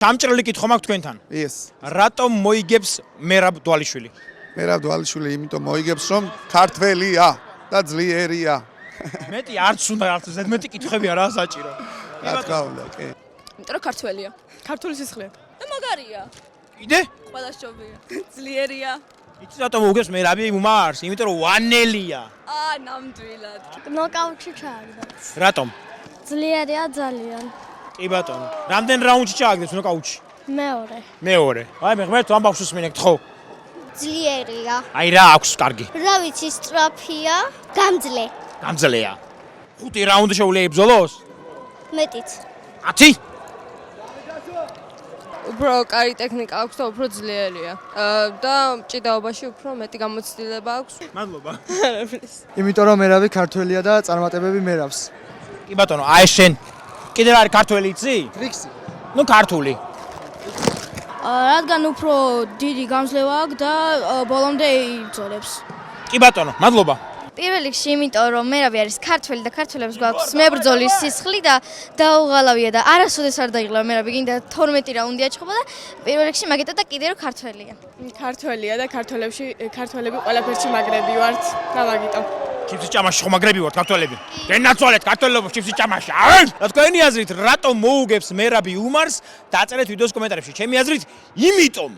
Სამჭრელი კითხვა მაქვს თქვენთან. Yes. რატომ მოიგებს მერაბ დვალიშვილი? მერაბ დვალიშვილი იმიტომ მოიგებს რომ ქართველია და ძლიერია. მეტი არც უნდა არც ზედმეტი კითხვებია რა საჭირო. რა თქმა უნდა, კი. იმიტომ რომ ქართველია. ქართული სისხლია. და მაგარია. კიდე? ყველა შობია. ძლიერია. იცი რატომ მოიგებს მერაბი უმარს? იმიტომ რომ ვანელია. ნამდვილად. ნოკაუტში ჩააგდა. რატომ? ძლიერია ძალიან. კი ბატონო. რამდენ რაუნდში ჩააგდეს ნოკაუტში? მეორე. მეორე. აი მე ღმერთო ამ ბავშვს მინეკ ხო? ძლიერია. აი რა აქვს კარგი? რა ვიცი, სწრაფია, გამძლე. გამძლეა. 5 რაუნდი შეუძლია ბრძოლოს? მეტიც. 10? უფრო კარი ტექნიკა აქვს და უფრო ძლიერია. და ჭიდაობაში უფრო მეტი გამოცდილება აქვს. მადლობა. იმიტომ რომ მერაბი ქართველია და წარმატებები მერაბს. კი ბატონო, აი შენ კიდევ არის ქართველი იცი? ტრიქსი. ნუ ქართული. რადგან უფრო დიდი გამძლევა აქვს და ბოლომდე იბრძოლებს. კი ბატონო, მადლობა. პირველ რიგში იმიტომ რომ მერაბი არის ქართველი და ქართველებს გვაქვს მებრძოლის სისხლი და დაუღალავია და არასოდეს არ დაიღლა მერაბი გინდა 12 რაუნდი აჩხობა და პირველ რიგში მაგიტო და კიდე რომ ქართველია. ქართველია და ქართველები ყველაფერში მაგრები ვართ და მაგიტომ. ჩიფსი ჭამაში ხო მაგრები ვართ ქართველები? დენაცვალეთ ქართველობა ჩიფსი ჭამაში. აი! რა თქვენი აზრით, რატომ მოუგებს მერაბი უმარს? დაწერეთ ვიდეოს კომენტარებში. ჩემი აზრით, იმიტომ